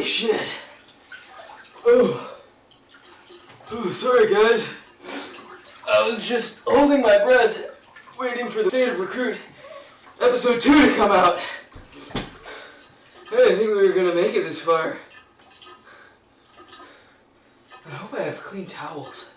Holy shit. Sorry guys. I was just holding my breath, waiting for the State of Recruit episode 2 to come out. I didn't think we were gonna make it this far. I hope I have clean towels.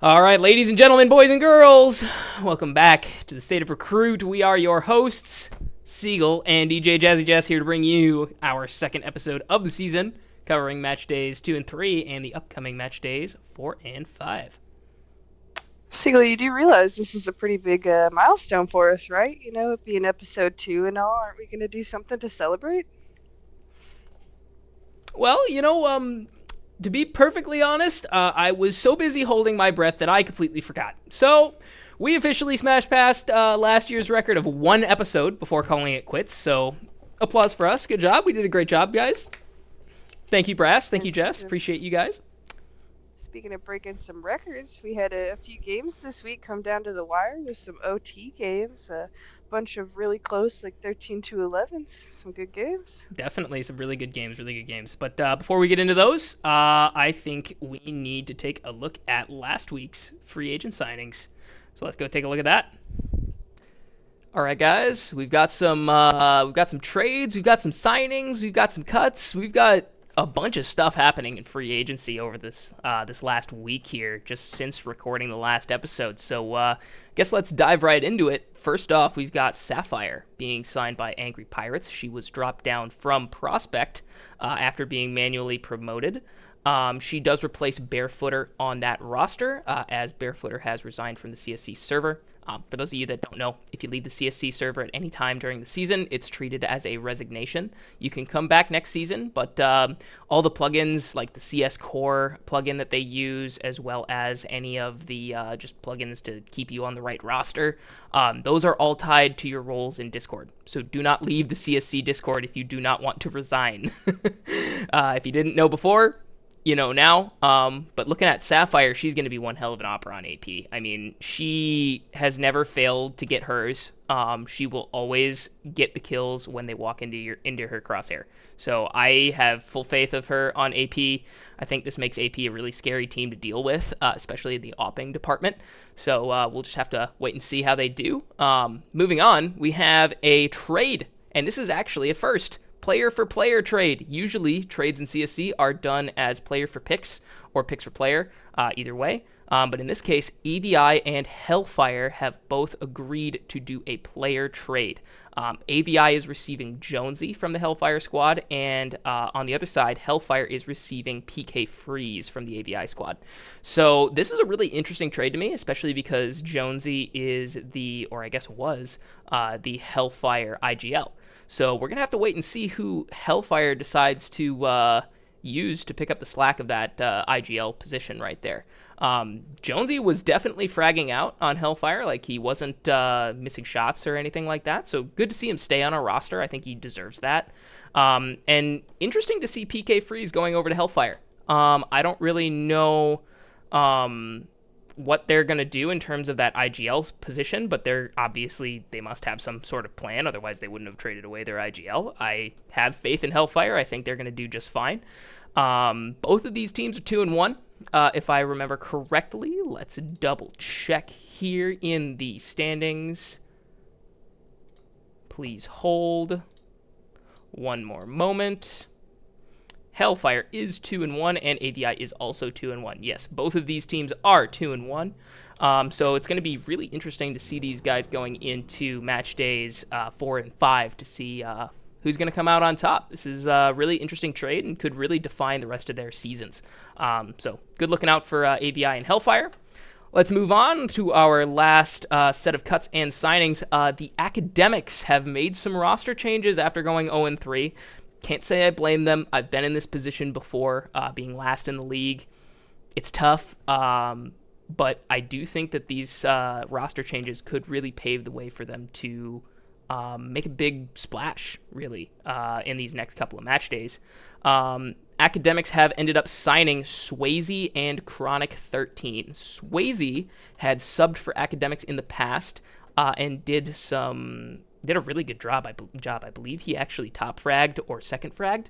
All right, ladies and gentlemen, boys and girls, welcome back to the State of Recruit. We are your hosts, Seagull and DJ Jazzy Jess, here to bring you our second episode of the season, covering match days 2 and 3 and the upcoming match days 4 and 5. Seagull, you do realize this is a pretty big milestone for us, right? You know, it being episode 2 and all. Aren't we going to do something to celebrate? Well, to be perfectly honest, I was so busy holding my breath that I completely forgot. So, we officially smashed past last year's record of 1 episode before calling it quits. So, applause for us. Good job. We did a great job, guys. Thank you, Brass. Thank you, Jess. Appreciate you guys. Speaking of breaking some records, we had a few games this week come down to the wire with some OT games. A bunch of really close, like 13-11s. Some good games. Definitely some really good games. But before we get into those, I think we need to take a look at last week's free agent signings. So let's go take a look at that. All right, guys, we've got some trades, we've got some signings, we've got some cuts, we've got a bunch of stuff happening in free agency over this last week here, just since recording the last episode. So guess let's dive right into it. First off, we've got Sapphire being signed by Angry Pirates. She was dropped down from Prospect after being manually promoted. She does replace Barefooter on that roster, as Barefooter has resigned from the CSC server. For those of you that don't know, if you leave the CSC server at any time during the season, it's treated as a resignation. You can come back next season, but all the plugins, like the CS Core plugin that they use, as well as any of the just plugins to keep you on the right roster, those are all tied to your roles in Discord. So do not leave the CSC Discord if you do not want to resign. If you didn't know before, you know now, but looking at Sapphire, she's going to be one hell of an opera on AP. I mean, she has never failed to get hers. She will always get the kills when they walk into her crosshair. So I have full faith of her on AP. I think this makes AP a really scary team to deal with, especially in the opping department. So we'll just have to wait and see how they do. Moving on, we have a trade, and this is actually a first. Player for player trade. Usually trades in CSC are done as player for picks or picks for player, either way. But in this case, AVI and Hellfire have both agreed to do a player trade. AVI is receiving Jonesy from the Hellfire squad, and on the other side, Hellfire is receiving PK Freeze from the AVI squad. So this is a really interesting trade to me, especially because Jonesy is was the Hellfire IGL. So we're going to have to wait and see who Hellfire decides to use to pick up the slack of that IGL position right there. Jonesy was definitely fragging out on Hellfire, like he wasn't missing shots or anything like that. So good to see him stay on our roster. I think he deserves that. And interesting to see PK Freeze going over to Hellfire. I don't really know what they're going to do in terms of that IGL position, but they must have some sort of plan, otherwise they wouldn't have traded away their IGL. I have faith in Hellfire. I think they're going to do just fine. Both of these teams are 2-1, if I remember correctly. Let's double check here in the standings. Please hold one more moment. Hellfire is 2-1, and AVI is also 2-1. Yes, both of these teams are 2-1. So it's going to be really interesting to see these guys going into match days 4 and 5 to see who's going to come out on top. This is a really interesting trade and could really define the rest of their seasons. So good looking out for AVI and Hellfire. Let's move on to our last set of cuts and signings. The Academics have made some roster changes after going 0-3. Can't say I blame them. I've been in this position before, being last in the league. It's tough, but I do think that these roster changes could really pave the way for them to make a big splash, really, in these next couple of match days. Academics have ended up signing Swayze and Chronic 13. Swayze had subbed for Academics in the past and did a really good job. I believe he actually top fragged or second fragged.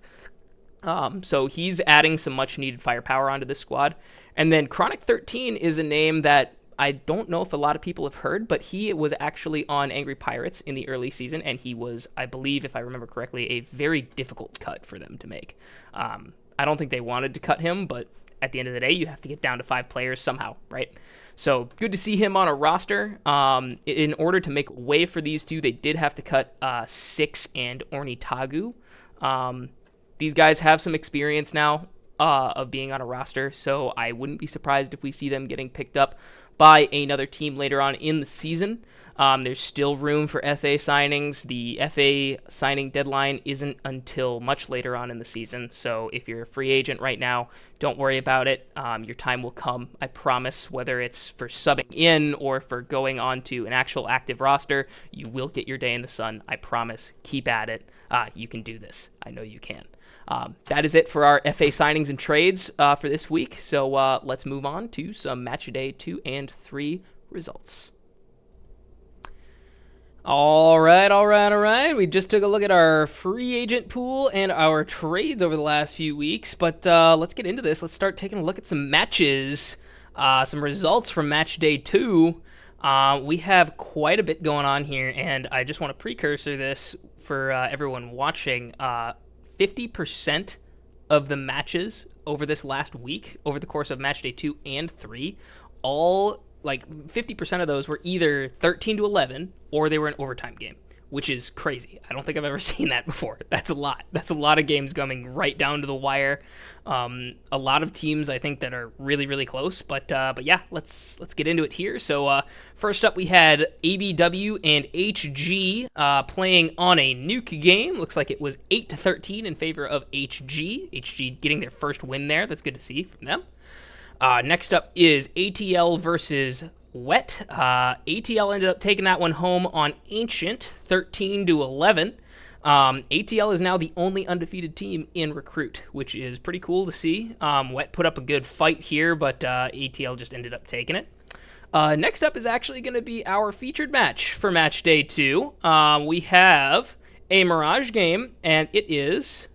So he's adding some much needed firepower onto this squad. And then Chronic 13 is a name that I don't know if a lot of people have heard, but he was actually on Angry Pirates in the early season, and he was, I believe, if I remember correctly, a very difficult cut for them to make. I don't think they wanted to cut him, but at the end of the day, you have to get down to 5 players somehow, right? So good to see him on a roster. In order to make way for these two, they did have to cut Six and Ornitagu. These guys have some experience now of being on a roster, so I wouldn't be surprised if we see them getting picked up by another team later on in the season. There's still room for FA signings. The FA signing deadline isn't until much later on in the season, so if you're a free agent right now, don't worry about it. Your time will come, I promise, whether it's for subbing in or for going on to an actual active roster. You will get your day in the sun, I promise. Keep at it. You can do this. I know you can. That is it for our FA signings and trades for this week. So let's move on to some Matchday 2 and 3 results. All right. We just took a look at our free agent pool and our trades over the last few weeks, but let's get into this. Let's start taking a look at some matches, some results from Matchday 2. We have quite a bit going on here, and I just want to precursor this for everyone watching. 50% of the matches over this last week, over the course of Matchday 2 and 3, all, 50% of those were either 13-11 or they were an overtime game, which is crazy. I don't think I've ever seen that before. That's a lot. That's a lot of games coming right down to the wire. A lot of teams, I think, that are really, really close. But yeah, let's get into it here. So first up, we had ABW and HG playing on a nuke game. Looks like it was 8-13 in favor of HG. HG getting their first win there. That's good to see from them. Next up is ATL versus Wet. ATL ended up taking that one home on Ancient, 13-11. ATL is now the only undefeated team in Recruit, which is pretty cool to see. Wet put up a good fight here, but ATL just ended up taking it. Next up is actually going to be our featured match for Matchday 2. We have a Mirage game, and it is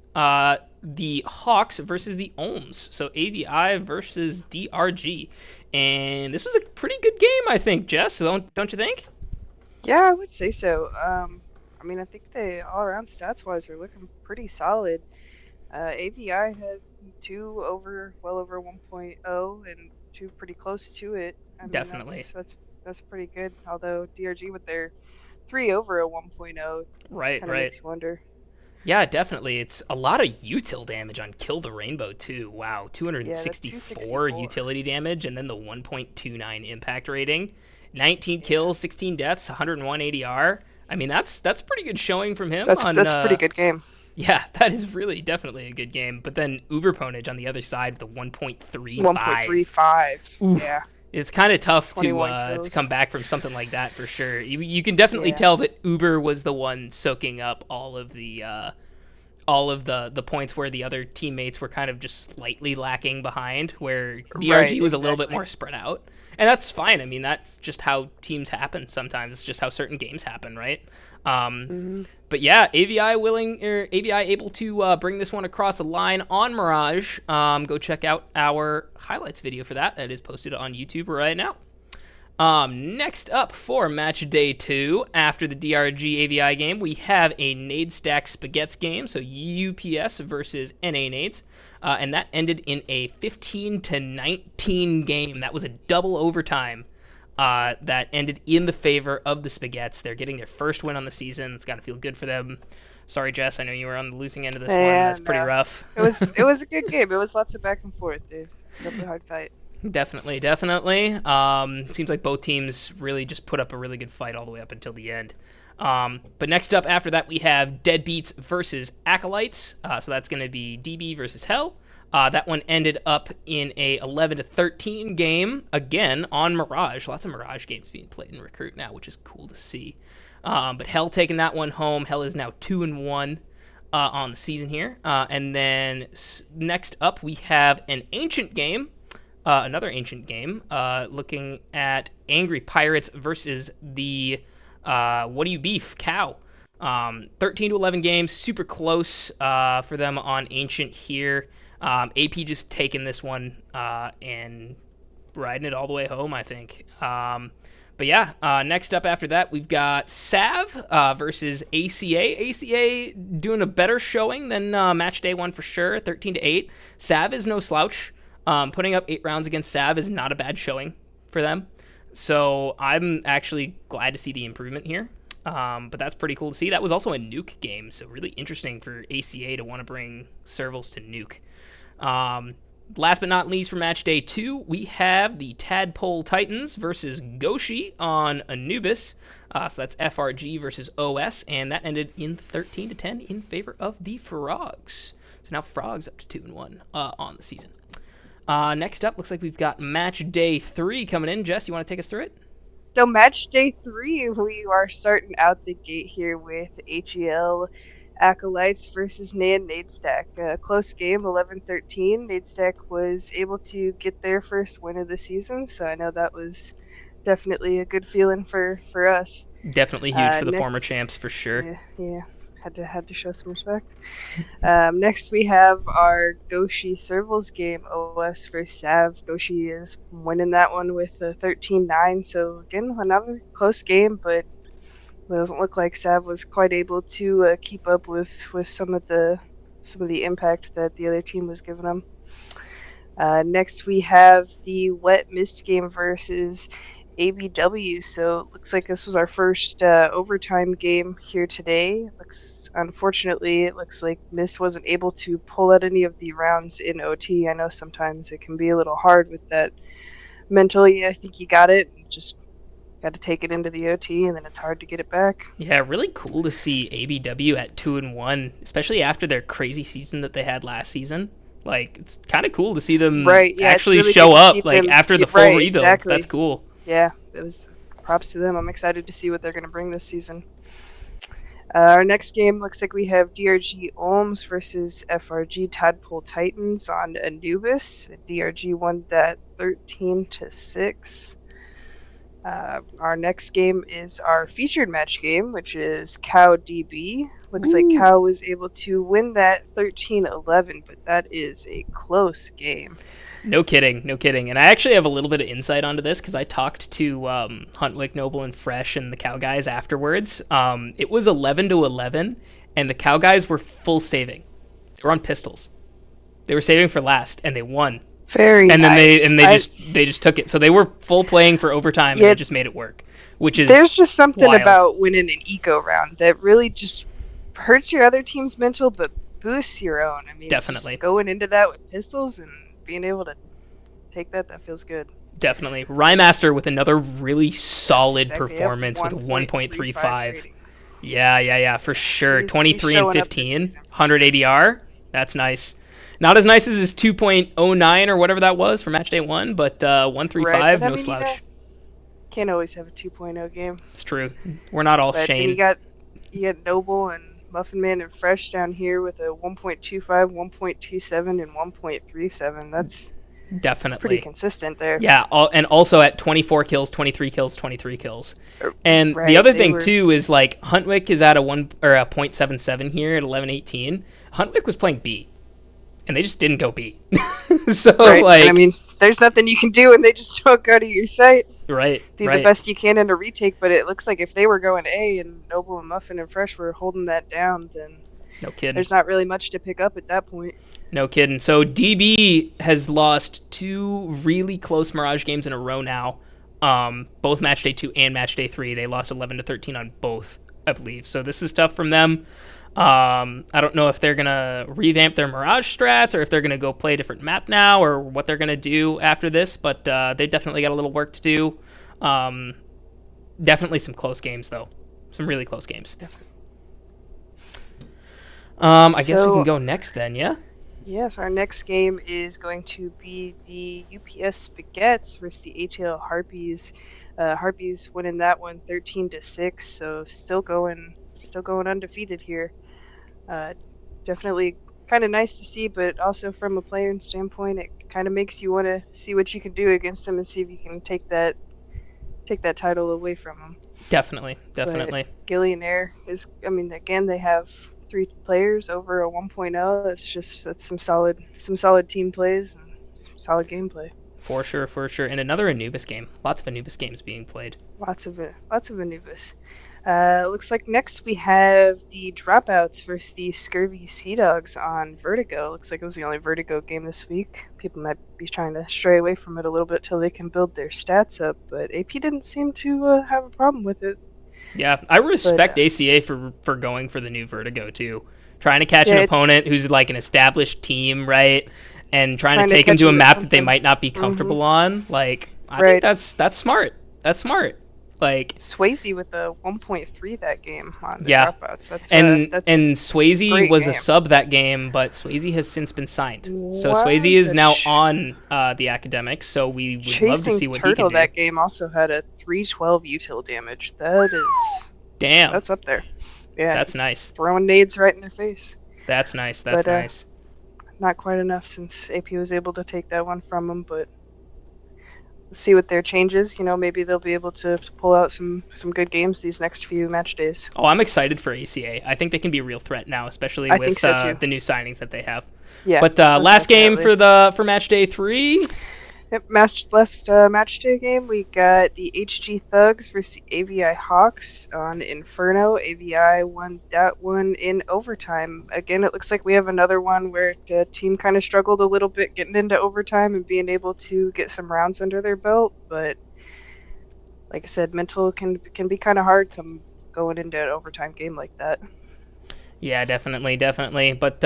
the Hawks versus the Ohms. So AVI versus DRG. And this was a pretty good game, I think, Jess. Don't you think? Yeah, I would say so. I think they all-around stats-wise are looking pretty solid. AVI had 2 well over 1.0 and 2 pretty close to it. Definitely. That's pretty good. Although DRG with their 3 over a 1.0 right makes you wonder. Yeah, definitely. It's a lot of util damage on Kill the Rainbow, too. Wow, 264 utility damage, and then the 1.29 impact rating. 19 kills, 16 deaths, 101 ADR. I mean, that's a pretty good showing from him. That's a pretty good game. Yeah, that is really definitely a good game. But then Uberponage on the other side with the 1.35. 1.35, yeah. It's kind of tough to come back from something like that for sure. You can definitely tell that Uber was the one soaking up all of the points where the other teammates were kind of just slightly lacking behind, where DRG was a little bit more spread out. And that's fine. I mean, that's just how teams happen sometimes. It's just how certain games happen, right? But yeah, AVI able to bring this one across the line on Mirage. Go check out our highlights video for that. That is posted on YouTube right now. Next up for Matchday 2, after the DRG AVI game, we have a Nade Stack Spaghettis game, so UPS versus NA Nades, and that ended in a 15-19 game. That was a double overtime that ended in the favor of the Spaghettis. They're getting their first win on the season. It's got to feel good for them. Sorry, Jess, I know you were on the losing end of this one. That's pretty rough. It was a good game. It was lots of back and forth. It was a hard fight. Definitely. Seems like both teams really just put up a really good fight all the way up until the end. But next up after that, we have Deadbeats versus Acolytes. So that's going to be DB versus Hell. That one ended up in a 11-13 game, again, on Mirage. Lots of Mirage games being played in Recruit now, which is cool to see. But Hell taking that one home. Hell is now 2-1 on the season here. And then next up, we have an ancient game. Another ancient game, looking at Angry Pirates versus the What Do You Beef Cow. 13-11 games, super close for them on ancient here. AP just taking this one and riding it all the way home, I think. But yeah, next up after that, we've got Sav versus ACA. ACA doing a better showing than Matchday one for sure, 13-8. Sav is no slouch. Putting up 8 rounds against Sav is not a bad showing for them. So I'm actually glad to see the improvement here. But that's pretty cool to see. That was also a nuke game, so really interesting for ACA to want to bring Servals to nuke. Last but not least for match day 2, we have the Tadpole Titans versus Goshi on Anubis. So that's FRG versus OS, and that ended in 13-10 in favor of the Frogs. So now Frogs up to 2-1 on the season. Next up, looks like we've got match day 3 coming in. Jess, you want to take us through it? So match day 3, we are starting out the gate here with HEL Acolytes versus Nan Nadestack. Close game, 11-13. Nadestack was able to get their first win of the season, so I know that was definitely a good feeling for us. Definitely huge for the former champs, for sure. Yeah. Had to show some respect. Next, we have our Goshi Servals game, OS versus Sav. Goshi is winning that one with a 13-9. So again, another close game, but it doesn't look like Sav was quite able to keep up with some of the impact that the other team was giving them. Next, we have the Wet Mist game versus ABW. So it looks like this was our first overtime game here today. Unfortunately, it looks like Mist wasn't able to pull out any of the rounds in OT. I know sometimes it can be a little hard with that. Mentally, I think you got it. You just got to take it into the OT, and then it's hard to get it back. Yeah, really cool to see ABW at 2-1, especially after their crazy season that they had last season. Like, it's kind of cool to see them actually really show up like after the full rebuild. Exactly. That's cool. Yeah, it was props to them. I'm excited to see what they're going to bring this season. Our next game looks like we have DRG Olms versus FRG Tadpole Titans on Anubis. DRG won that 13-6. Our next game is our featured match game, which is Cow DB. Looks like Cow was able to win that 13-11, but that is a close game. No kidding. And I actually have a little bit of insight onto this because I talked to Huntwick, Noble, and Fresh and the Cow guys afterwards. It was 11-11, and the Cow guys were full saving. They were on pistols. They were saving for last, and they won. Very nice. And they just took it. So they were full playing for overtime, and they just made it work. Which is there's just something wild about winning an eco round that really just hurts your other team's mental, but boosts your own. I mean, definitely just going into that with pistols and being able to take that feels good. Definitely. Rymaster with another really solid performance with a 1.35. Yeah, for sure. 23 and 15, 100 ADR. That's nice. Not as nice as his 2.09 or whatever that was for match day 1, but 135, no slouch. Can't always have a 2.0 game. It's true. We're not all but Shane. You got Noble and Muffin Man and Fresh down here with a 1.25, 1.27, and 1.37. That's definitely pretty consistent there. Yeah, and also at 24 kills, 23 kills, 23 kills. And the other thing too is like Huntwick is at a 0.77 here at 11-18. Huntwick was playing B, and they just didn't go B. So like, I mean, there's nothing you can do when they just don't go to your site. Right. Do the best you can in a retake, but it looks like if they were going A and Noble and Muffin and Fresh were holding that down, then no kidding. There's not really much to pick up at that point. No kidding. So DB has lost 2 really close Mirage games in a row now. Both match day 2 and match day 3. They lost 11-13 on both, I believe. So this is tough from them. I don't know if they're going to revamp their Mirage strats or if they're going to go play a different map now or what they're going to do after this, but they definitely got a little work to do. Definitely some close games, though. Some really close games. I guess we can go next then, yeah? Yes, our next game is going to be the UPS Spaghettis versus the ATL Harpies. Harpies winning that one 13-6, so still going undefeated here. Definitely kind of nice to see, but also from a player standpoint, it kind of makes you want to see what you can do against them and see if you can take that title away from them. Definitely. But Gillionaire is, I mean, again, they have 3 players over a 1.0. That's some solid team plays and solid gameplay. For sure. And another Anubis game. Lots of Anubis games being played. Lots of Anubis. Looks like next we have the Dropouts versus the Scurvy Sea Dogs on Vertigo. Looks like it was the only Vertigo game this week. People might be trying to stray away from it a little bit till they can build their stats up, but AP didn't seem to have a problem with it. Yeah, I respect ACA for going for the new Vertigo too. Trying to catch an opponent who's like an established team, right? And trying to take them to a map that they might not be comfortable on. Like, I think that's smart. That's smart. Like Swayze with the 1.3 that game on the Dropouts. And Swayze was a sub that game, but Swayze has since been signed. So Swayze is now on the Academics. So we would love to see what he can do. That game also had a 312 util damage. That is that's up there. Yeah, that's nice. Throwing nades right in their face. That's nice. That's nice. Not quite enough since AP was able to take that one from him, but see what their changes. Maybe they'll be able to pull out some good games these next few match days. Oh, I'm excited for ACA. I think they can be a real threat now, especially with the new signings that they have. Yeah. But last game for match day 3. Yep, last match day game, we got the HG Thugs versus the AVI Hawks on Inferno. AVI won that one in overtime. Again, it looks like we have another one where the team kind of struggled a little bit getting into overtime and being able to get some rounds under their belt. But like I said, mental can be kind of hard going into an overtime game like that. Yeah, definitely. But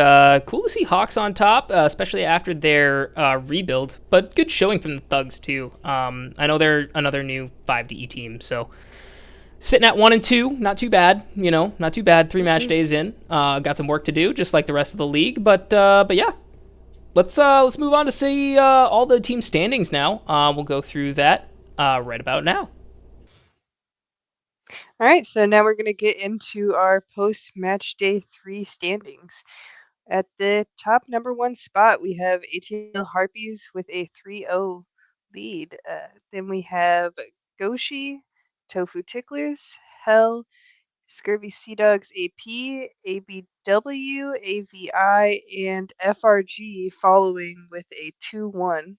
cool to see Hawks on top, especially after their rebuild. But good showing from the Thugs, too. I know they're another new 5DE team, so sitting at 1 and 2, not too bad. Not too bad. 3 match days in. Got some work to do, just like the rest of the league. But yeah, let's move on to see all the team standings now. We'll go through that right about now. All right, so now we're going to get into our post-match day 3 standings. At the top number 1 spot, we have ATL Harpies with a 3-0 lead. Then we have Goshi, Tofu Ticklers, Hell, Scurvy Sea Dogs AP, ABW, AVI, and FRG following with a 2-1.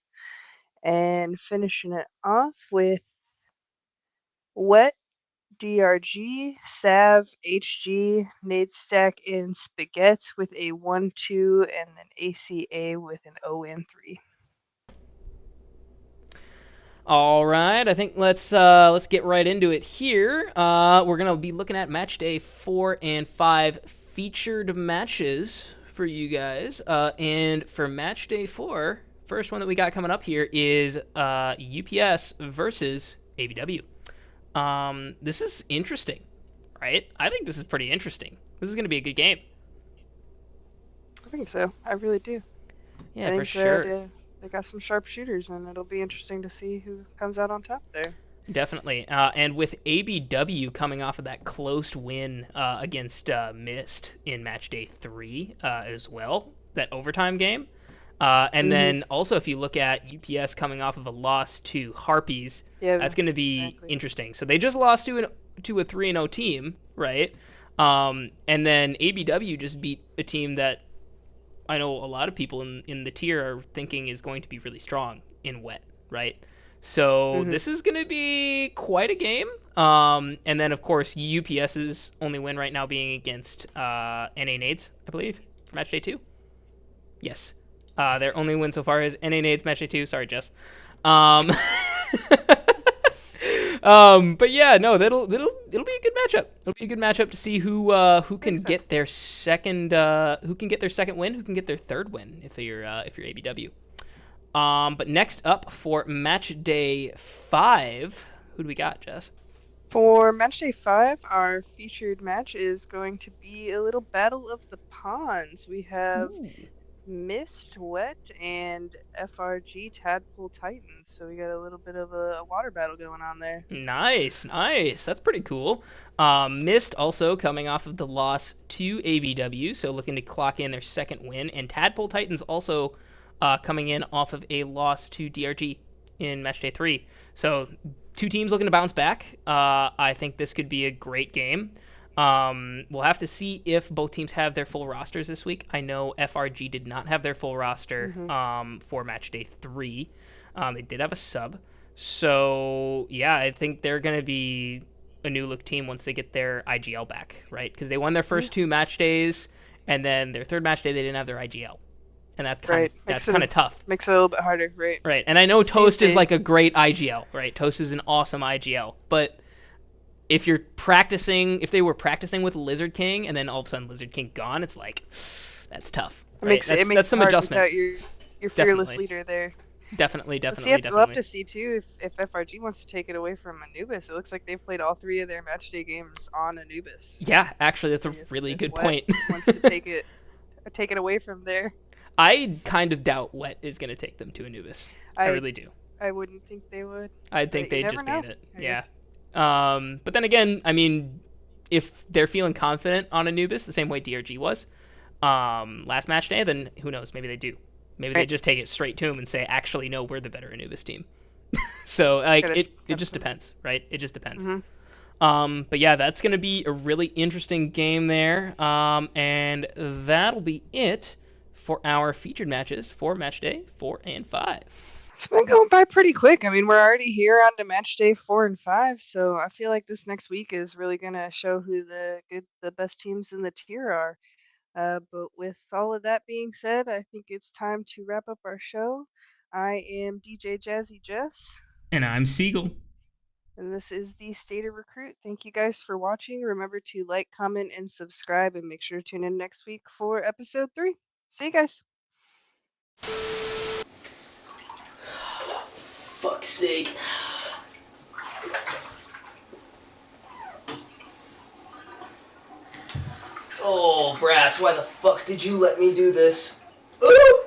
And finishing it off with Wet, DRG, Sav, HG, Nade Stack, and Spaghetti with a 1-2, and then ACA with an 0-3. All right, I think let's get right into it here. We're gonna be looking at match day 4 and 5 featured matches for you guys. And for match day 4, first one that we got coming up here is UPS versus ABW. This is interesting, right? I think this is pretty interesting. This is going to be a good game. I think so. I really do. Yeah, for sure. They got some sharp shooters, and it'll be interesting to see who comes out on top there. Definitely. And with ABW coming off of that close win against Mist in match day 3 as well, that overtime game. And then also if you look at UPS coming off of a loss to Harpies, that's going to be interesting. So they just lost to a 3-0 team, right? And then ABW just beat a team that I know a lot of people in the tier are thinking is going to be really strong in Wet, right? So this is going to be quite a game. And then, of course, UPS's only win right now being against NA Nades, I believe, for match day 2. Yes. Their only win so far is NA Nades match day 2. Sorry, Jess. But yeah, no, it'll be a good matchup. It'll be a good matchup to see who can get their second win, who can get their third win if you're ABW. But next up for match day 5, who do we got, Jess? For match day 5, our featured match is going to be a little battle of the pawns. We have Mist, Wet, and FRG Tadpole Titans. So we got a little bit of a water battle going on there. Nice, nice. That's pretty cool. Mist also coming off of the loss to ABW, so looking to clock in their second win. And Tadpole Titans also coming in off of a loss to DRG in Matchday 3. So two teams looking to bounce back. I think this could be a great game. We'll have to see if both teams have their full rosters this week. I know FRG did not have their full roster for Matchday 3. They did have a sub. So, yeah, I think they're going to be a new look team once they get their IGL back, right? Because they won their first two match days, and then their third match day, they didn't have their IGL. And that's kind of tough. Makes it a little bit harder, right? Right. And I know Toast is like a great IGL, right? Toast is an awesome IGL. But if they were practicing with Lizard King, and then all of a sudden Lizard King gone, it's like, that's tough. Right? It makes that's some hard adjustment. Your fearless leader there. Definitely. We'll have to see too if FRG wants to take it away from Anubis. It looks like they've played all 3 of their matchday games on Anubis. Yeah, actually, that's a really good point. Wants to take it away from there. I kind of doubt Wet is going to take them to Anubis. I really do. I wouldn't think they would. I think they'd just ban it. Yeah. But then again, I mean, if they're feeling confident on Anubis the same way DRG was last match day, then who knows? Maybe they do. Maybe they just take it straight to him and say, actually, no, we're the better Anubis team. So, like, it just depends, right? It just depends. But yeah, that's going to be a really interesting game there. And that'll be it for our featured matches for match day 4 and 5. It's been going by pretty quick. I mean, we're already here on to match day 4 and 5, so I feel like this next week is really going to show who the best teams in the tier are. But with all of that being said, I think it's time to wrap up our show. I am DJ Jazzy Jess. And I'm Seagull. And this is the State of Recruit. Thank you guys for watching. Remember to like, comment, and subscribe, and make sure to tune in next week for episode 3. See you guys. Fuck's sake. Oh, Brass, why the fuck did you let me do this? Oh!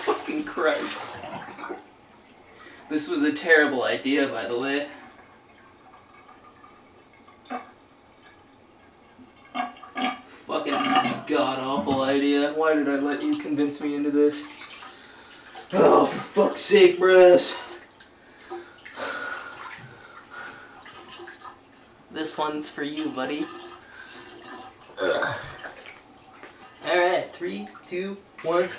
Fucking Christ. This was a terrible idea, by the way. Fucking god-awful idea. Why did I let you convince me into this? Oh, for fuck's sake, Brass. This one's for you, buddy. Alright, 3, 2, 1.